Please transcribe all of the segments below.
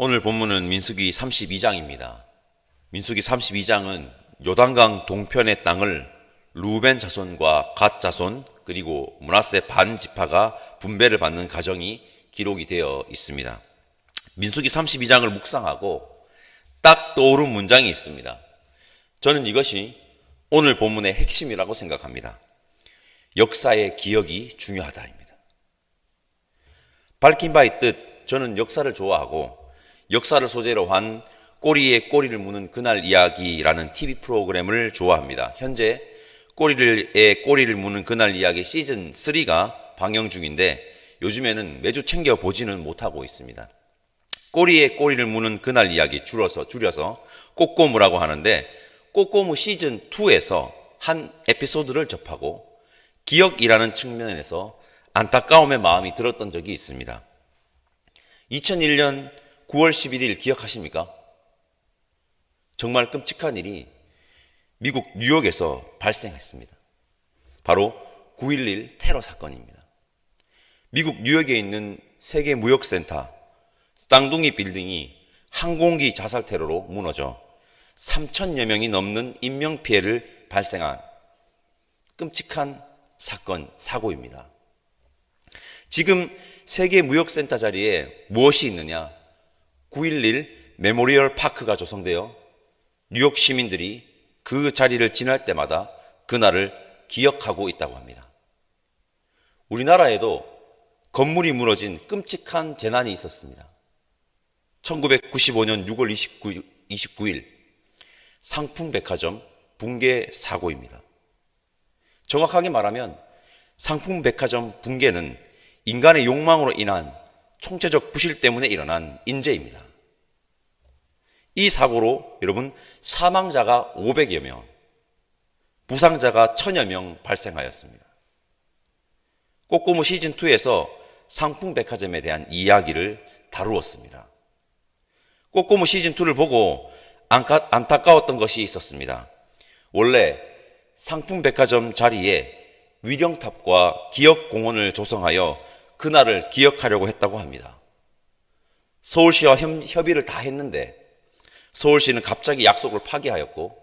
오늘 본문은 민수기 32장입니다. 민수기 32장은 요단강 동편의 땅을 루벤 자손과 갓 자손 그리고 므낫세 반 지파가 분배를 받는 과정이 기록이 되어 있습니다. 민수기 32장을 묵상하고 딱 떠오른 문장이 있습니다. 저는 이것이 오늘 본문의 핵심이라고 생각합니다. 역사의 기억이 중요하다입니다. 밝힌 바의 뜻, 저는 역사를 좋아하고 역사를 소재로 한 꼬리에 꼬리를 무는 그날 이야기라는 TV 프로그램을 좋아합니다. 현재 꼬리를 무는 그날 이야기 시즌 3가 방영 중인데 요즘에는 매주 챙겨보지는 못하고 있습니다. 꼬리에 꼬리를 무는 그날 이야기 줄여서 꼬꼬무라고 하는데 꼬꼬무 시즌 2에서 한 에피소드를 접하고 기억이라는 측면에서 안타까움의 마음이 들었던 적이 있습니다. 2001년 9월 11일 기억하십니까? 정말 끔찍한 일이 미국 뉴욕에서 발생했습니다. 바로 9.11 테러 사건입니다. 미국 뉴욕에 있는 세계무역센터 쌍둥이 빌딩이 항공기 자살 테러로 무너져 3,000여 명이 넘는 인명피해를 발생한 끔찍한 사고입니다. 지금 세계무역센터 자리에 무엇이 있느냐? 9.11 메모리얼 파크가 조성되어 뉴욕 시민들이 그 자리를 지날 때마다 그날을 기억하고 있다고 합니다. 우리나라에도 건물이 무너진 끔찍한 재난이 있었습니다. 1995년 6월 29일 상품백화점 붕괴 사고입니다. 정확하게 말하면 상품백화점 붕괴는 인간의 욕망으로 인한 총체적 부실 때문에 일어난 인재입니다. 이 사고로 여러분 사망자가 500여 명, 부상자가 1,000여 명 발생하였습니다. 꼬꼬무 시즌2에서 상품백화점에 대한 이야기를 다루었습니다. 꼬꼬무 시즌2를 보고 안타까웠던 것이 있었습니다. 원래 상품백화점 자리에 위령탑과 기억공원을 조성하여 그날을 기억하려고 했다고 합니다. 서울시와 협의를 다 했는데 서울시는 갑자기 약속을 파기하였고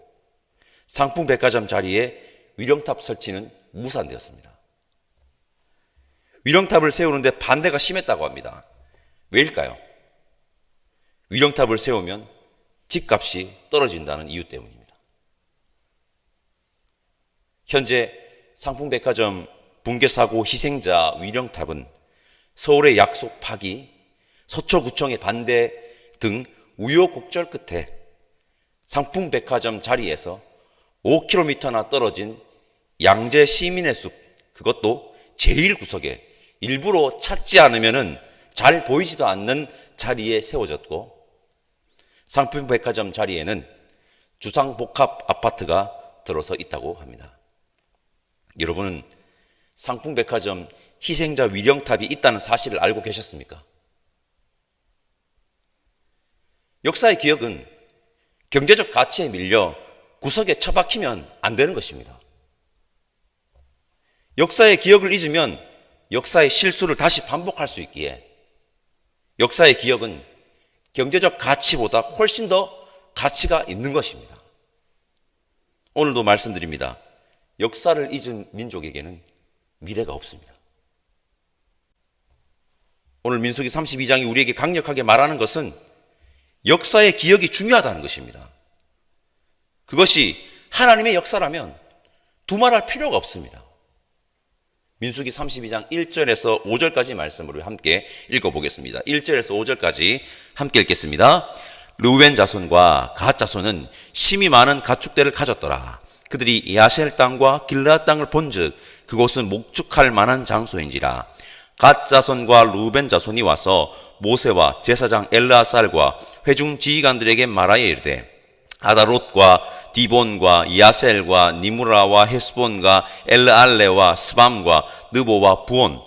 상품백화점 자리에 위령탑 설치는 무산되었습니다. 위령탑을 세우는데 반대가 심했다고 합니다. 왜일까요? 위령탑을 세우면 집값이 떨어진다는 이유 때문입니다. 현재 상품백화점 붕괴사고 희생자 위령탑은 서울의 약속 파기, 서초구청의 반대 등 우여곡절 끝에 상품백화점 자리에서 5km나 떨어진 양재 시민의 숲, 그것도 제일 구석에 일부러 찾지 않으면 잘 보이지도 않는 자리에 세워졌고 상품백화점 자리에는 주상복합 아파트가 들어서 있다고 합니다. 여러분은 상품백화점 희생자 위령탑이 있다는 사실을 알고 계셨습니까? 역사의 기억은 경제적 가치에 밀려 구석에 처박히면 안 되는 것입니다. 역사의 기억을 잊으면 역사의 실수를 다시 반복할 수 있기에 역사의 기억은 경제적 가치보다 훨씬 더 가치가 있는 것입니다. 오늘도 말씀드립니다. 역사를 잊은 민족에게는 미래가 없습니다. 오늘 민수기 32장이 우리에게 강력하게 말하는 것은 역사의 기억이 중요하다는 것입니다. 그것이 하나님의 역사라면 두말할 필요가 없습니다. 민수기 32장 1절에서 5절까지 말씀을 함께 읽어보겠습니다. 1절에서 5절까지 함께 읽겠습니다. 르우벤 자손과 갓 자손은 심이 많은 가축대를 가졌더라. 그들이 야셀 땅과 길르앗 땅을 본즉 그곳은 목축할 만한 장소인지라. 갓 자손과 르우벤 자손이 와서 모세와 제사장 엘르아살과 회중 지휘관들에게 말하여 이르되 아다롯과 디본과 야셀과 니무라와 헤스본과 엘르알레와 스밤과 느보와 부온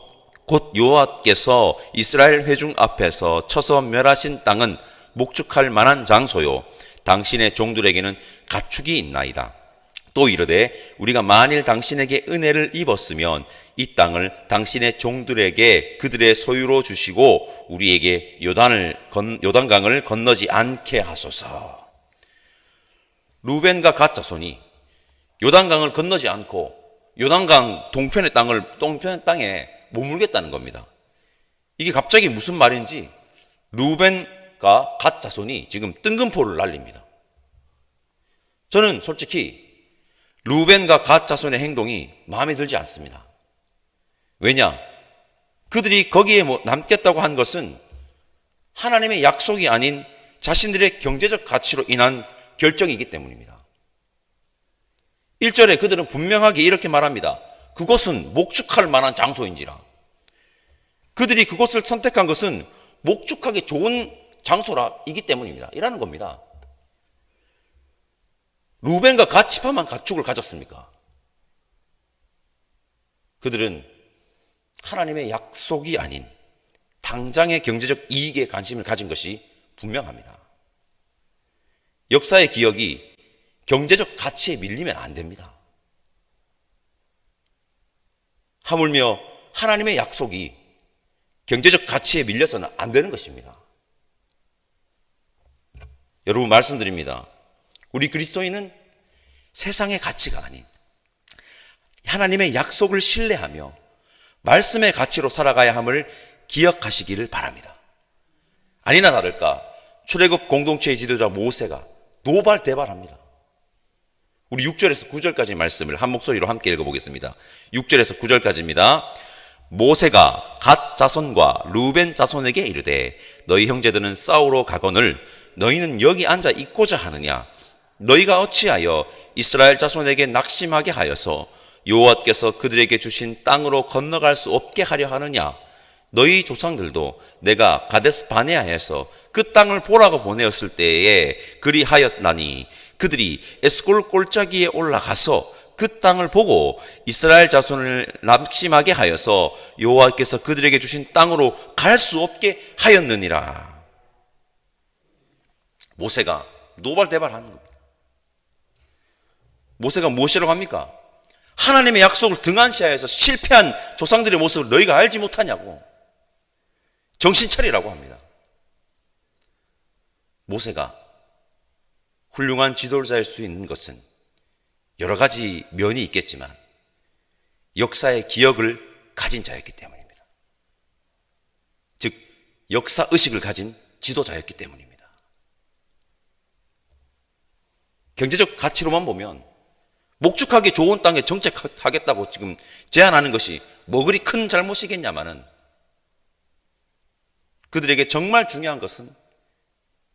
곧 여호와께서 이스라엘 회중 앞에서 쳐서 멸하신 땅은 목축할 만한 장소요 당신의 종들에게는 가축이 있나이다. 또 이르되 우리가 만일 당신에게 은혜를 입었으면 이 땅을 당신의 종들에게 그들의 소유로 주시고 우리에게 요단강을 건너지 않게 하소서. 루벤과 갓 자손이 요단강을 건너지 않고 요단강 동편의 땅에 머물겠다는 겁니다. 이게 갑자기 무슨 말인지 루벤과 갓 자손이 지금 뜬금포를 날립니다. 저는 솔직히 루벤과 갓 자손의 행동이 마음에 들지 않습니다. 왜냐? 그들이 거기에 남겠다고 한 것은 하나님의 약속이 아닌 자신들의 경제적 가치로 인한 결정이기 때문입니다. 1절에 그들은 분명하게 이렇게 말합니다. 그곳은 목축할 만한 장소인지라. 그들이 그곳을 선택한 것은 목축하기 좋은 장소이기 때문입니다. 이라는 겁니다. 루벤과 갓 지파만 가축을 가졌습니까? 그들은 하나님의 약속이 아닌 당장의 경제적 이익에 관심을 가진 것이 분명합니다. 역사의 기억이 경제적 가치에 밀리면 안 됩니다. 하물며 하나님의 약속이 경제적 가치에 밀려서는 안 되는 것입니다. 여러분 말씀드립니다. 우리 그리스도인은 세상의 가치가 아닌 하나님의 약속을 신뢰하며 말씀의 가치로 살아가야 함을 기억하시기를 바랍니다. 아니나 다를까 출애굽 공동체의 지도자 모세가 노발대발합니다. 우리 6절에서 9절까지 말씀을 한 목소리로 함께 읽어보겠습니다. 6절에서 9절까지입니다. 모세가 갓 자손과 루벤 자손에게 이르되 너희 형제들은 싸우러 가거늘 너희는 여기 앉아 있고자 하느냐? 너희가 어찌하여 이스라엘 자손에게 낙심하게 하여서 여호와께서 그들에게 주신 땅으로 건너갈 수 없게 하려 하느냐? 너희 조상들도 내가 가데스 바네아에서 그 땅을 보라고 보내었을 때에 그리하였나니 그들이 에스골 골짜기에 올라가서 그 땅을 보고 이스라엘 자손을 낙심하게 하여서 여호와께서 그들에게 주신 땅으로 갈 수 없게 하였느니라. 모세가 노발대발하는 겁니다. 모세가 무엇이라고 합니까? 하나님의 약속을 등한시하여서 실패한 조상들의 모습을 너희가 알지 못하냐고 정신 차리라고 합니다. 모세가 훌륭한 지도자일 수 있는 것은 여러 가지 면이 있겠지만 역사의 기억을 가진 자였기 때문입니다. 즉 역사의식을 가진 지도자였기 때문입니다. 경제적 가치로만 보면 목축하기 좋은 땅에 정착하겠다고 지금 제안하는 것이 뭐 그리 큰 잘못이겠냐마는 그들에게 정말 중요한 것은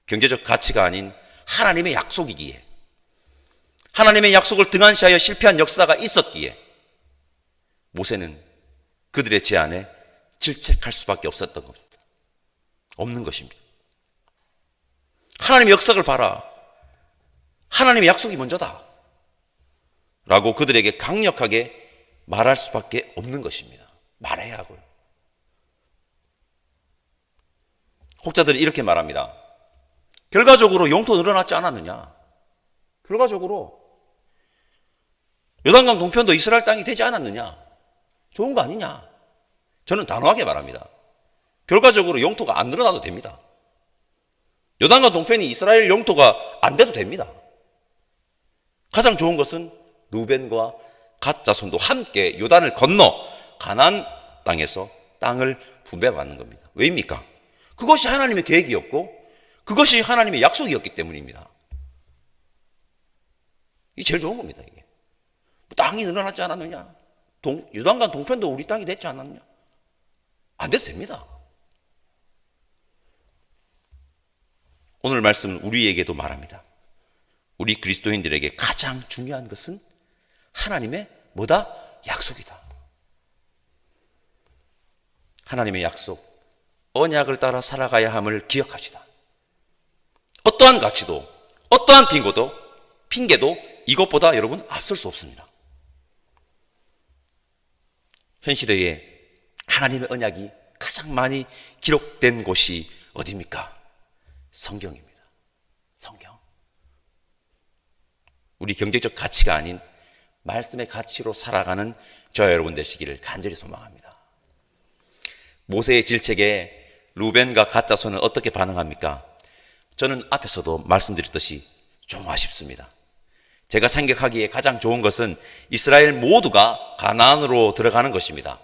경제적 가치가 아닌 하나님의 약속이기에 하나님의 약속을 등한시하여 실패한 역사가 있었기에 모세는 그들의 제안에 질책할 수밖에 없었던 겁니다. 없는 것입니다. 하나님의 역사를 봐라. 하나님의 약속이 먼저다. 라고 그들에게 강력하게 말할 수밖에 없는 것입니다. 말해야 하고요. 혹자들이 이렇게 말합니다. 결과적으로 영토 늘어났지 않았느냐? 결과적으로 요단강 동편도 이스라엘 땅이 되지 않았느냐? 좋은 거 아니냐? 저는 단호하게 말합니다. 결과적으로 영토가 안 늘어나도 됩니다. 요단강 동편이 이스라엘 영토가 안 돼도 됩니다. 가장 좋은 것은 루벤과 갓 자손도 함께 요단을 건너 가나안 땅에서 땅을 분배받는 겁니다. 왜입니까? 그것이 하나님의 계획이었고 그것이 하나님의 약속이었기 때문입니다. 이게 제일 좋은 겁니다. 이게 땅이 늘어났지 않았느냐? 요단강 동편도 우리 땅이 됐지 않았느냐? 안 돼도 됩니다. 오늘 말씀은 우리에게도 말합니다. 우리 그리스도인들에게 가장 중요한 것은 하나님의 뭐다? 약속이다. 하나님의 약속, 언약을 따라 살아가야 함을 기억합시다. 어떠한 가치도, 어떠한 핑계도 이것보다 여러분 앞설 수 없습니다. 현 시대에 하나님의 언약이 가장 많이 기록된 곳이 어디입니까? 성경입니다. 성경. 우리 경제적 가치가 아닌 말씀의 가치로 살아가는 저와 여러분 되시기를 간절히 소망합니다. 모세의 질책에 루벤과 갓 자손은 어떻게 반응합니까? 저는 앞에서도 말씀드렸듯이 좀 아쉽습니다. 제가 생각하기에 가장 좋은 것은 이스라엘 모두가 가나안으로 들어가는 것입니다.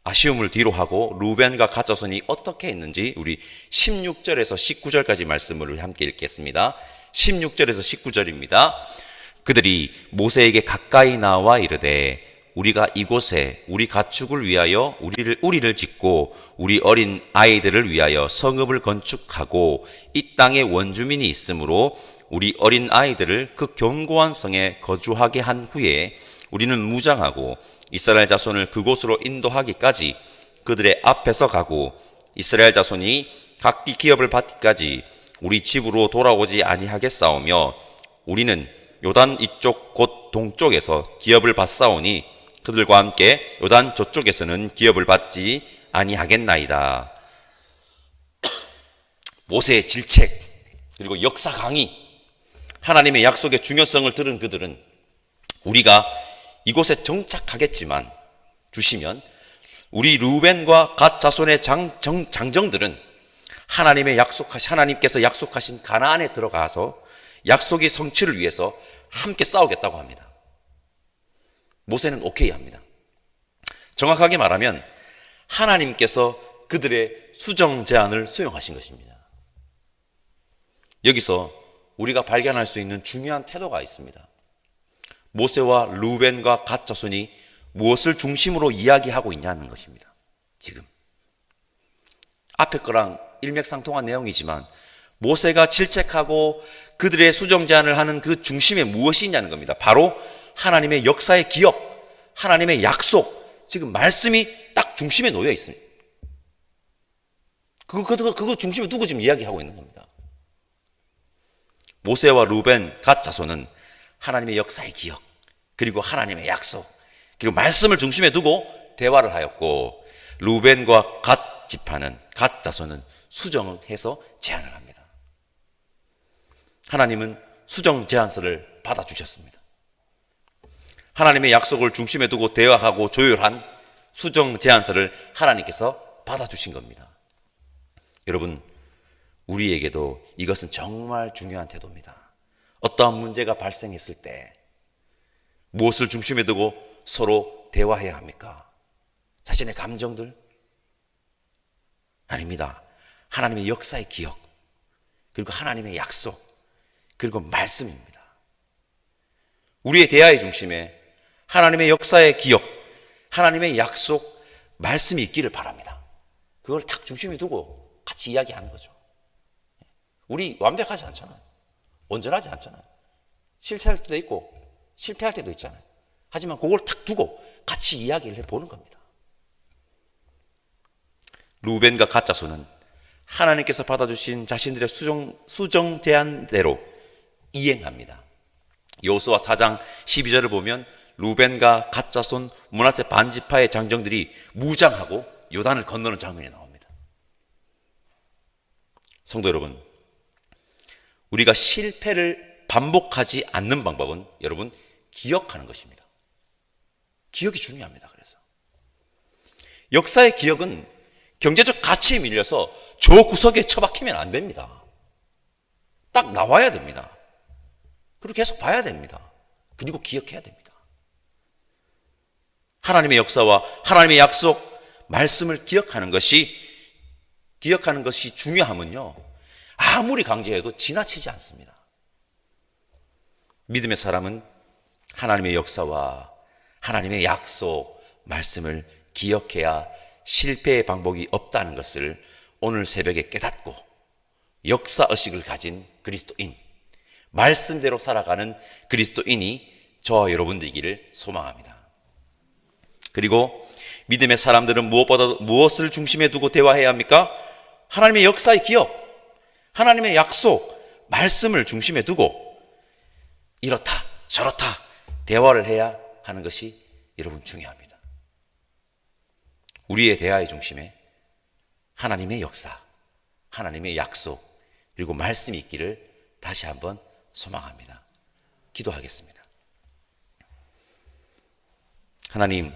아쉬움을 뒤로 하고 루벤과 갓 자손이 어떻게 했는지 우리 16절에서 19절까지 말씀을 함께 읽겠습니다. 16절에서 19절입니다. 그들이 모세에게 가까이 나와 이르되 우리가 이곳에 우리 가축을 위하여 우리를 짓고 우리 어린 아이들을 위하여 성읍을 건축하고 이 땅에 원주민이 있으므로 우리 어린 아이들을 그 견고한 성에 거주하게 한 후에 우리는 무장하고 이스라엘 자손을 그곳으로 인도하기까지 그들의 앞에서 가고 이스라엘 자손이 각기 기업을 받기까지 우리 집으로 돌아오지 아니하겠사오며 우리는 요단 이쪽 곧 동쪽에서 기업을 받사오니 그들과 함께 요단 저쪽에서는 기업을 받지 아니하겠나이다. 모세의 질책 그리고 역사 강의, 하나님의 약속의 중요성을 들은 그들은 우리가 이곳에 정착하겠지만 주시면 우리 루벤과 갓 자손의 장정들은 하나님께서 약속하신 가나안에 들어가서 약속의 성취를 위해서 함께 싸우겠다고 합니다. 모세는 오케이 합니다. 정확하게 말하면 하나님께서 그들의 수정 제안을 수용하신 것입니다. 여기서 우리가 발견할 수 있는 중요한 태도가 있습니다. 모세와 루벤과 갓 자손이 무엇을 중심으로 이야기하고 있냐는 것입니다. 지금 앞에 거랑 일맥상통한 내용이지만 모세가 질책하고 그들의 수정 제안을 하는 그 중심에 무엇이 있냐는 겁니다. 바로 하나님의 역사의 기업, 하나님의 약속, 지금 말씀이 딱 중심에 놓여 있습니다. 그거 중심에 두고 지금 이야기하고 있는 겁니다. 모세와 루벤, 갓 자손은 하나님의 역사의 기억, 그리고 하나님의 약속, 그리고 말씀을 중심에 두고 대화를 하였고, 루벤과 갓 지파는, 갓 자손은 수정해서 제안을 합니다. 하나님은 수정 제안서를 받아주셨습니다. 하나님의 약속을 중심에 두고 대화하고 조율한 수정 제안서를 하나님께서 받아주신 겁니다. 여러분, 우리에게도 이것은 정말 중요한 태도입니다. 어떠한 문제가 발생했을 때 무엇을 중심에 두고 서로 대화해야 합니까? 자신의 감정들? 아닙니다. 하나님의 역사의 기억, 그리고 하나님의 약속, 그리고 말씀입니다. 우리의 대화의 중심에 하나님의 역사의 기억, 하나님의 약속, 말씀이 있기를 바랍니다. 그걸 딱 중심에 두고 같이 이야기하는 거죠. 우리 완벽하지 않잖아요. 온전하지 않잖아요. 실패할 때도 있고 실패할 때도 있잖아요. 하지만 그걸 딱 두고 같이 이야기를 해보는 겁니다. 루벤과 갓 자손은 하나님께서 받아주신 자신들의 수정 제안대로 이행합니다. 여호수아 4장 12절을 보면 루벤과 갓 자손 므낫세 반지파의 장정들이 무장하고 요단을 건너는 장면이 나옵니다. 성도 여러분, 우리가 실패를 반복하지 않는 방법은 여러분 기억하는 것입니다. 기억이 중요합니다. 그래서 역사의 기억은 경제적 가치에 밀려서 저 구석에 처박히면 안 됩니다. 딱 나와야 됩니다. 그리고 계속 봐야 됩니다. 그리고 기억해야 됩니다. 하나님의 역사와 하나님의 약속, 말씀을 기억하는 것이 중요하면요, 아무리 강조해도 지나치지 않습니다. 믿음의 사람은 하나님의 역사와 하나님의 약속, 말씀을 기억해야 실패의 방법이 없다는 것을 오늘 새벽에 깨닫고 역사의식을 가진 그리스도인, 말씀대로 살아가는 그리스도인이 저와 여러분 되기를 소망합니다. 그리고 믿음의 사람들은 무엇을 중심에 두고 대화해야 합니까? 하나님의 역사의 기억, 하나님의 약속, 말씀을 중심에 두고 이렇다 저렇다 대화를 해야 하는 것이 여러분 중요합니다. 우리의 대화의 중심에 하나님의 역사, 하나님의 약속, 그리고 말씀이 있기를 다시 한번 소망합니다. 기도하겠습니다. 하나님,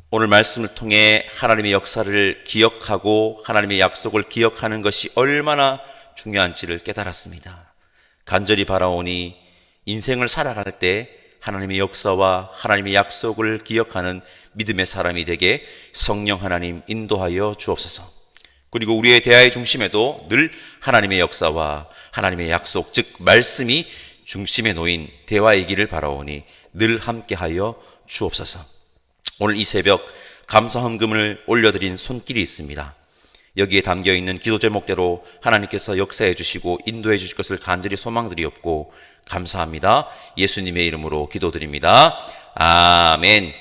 오늘 말씀을 통해 하나님의 역사를 기억하고 하나님의 약속을 기억하는 것이 얼마나 중요한지를 깨달았습니다. 간절히 바라오니 인생을 살아갈 때 하나님의 역사와 하나님의 약속을 기억하는 믿음의 사람이 되게 성령 하나님 인도하여 주옵소서. 그리고 우리의 대화의 중심에도 늘 하나님의 역사와 하나님의 약속, 즉 말씀이 중심에 놓인 대화의 길을 바라오니 늘 함께하여 주옵소서. 오늘 이 새벽 감사 헌금을 올려드린 손길이 있습니다. 여기에 담겨있는 기도 제목대로 하나님께서 역사해 주시고 인도해 주실 것을 간절히 소망드리옵고 감사합니다. 예수님의 이름으로 기도드립니다. 아멘.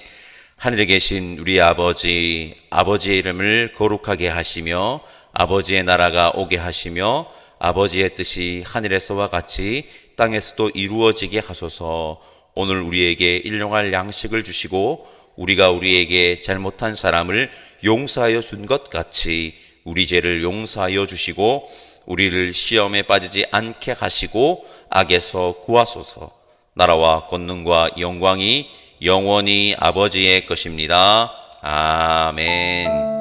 하늘에 계신 우리 아버지, 아버지의 이름을 거룩하게 하시며 아버지의 나라가 오게 하시며 아버지의 뜻이 하늘에서와 같이 땅에서도 이루어지게 하소서. 오늘 우리에게 일용할 양식을 주시고 우리가 우리에게 잘못한 사람을 용서하여 준 것 같이 우리 죄를 용서하여 주시고 우리를 시험에 빠지지 않게 하시고 악에서 구하소서. 나라와 권능과 영광이 영원히 아버지의 것입니다. 아멘.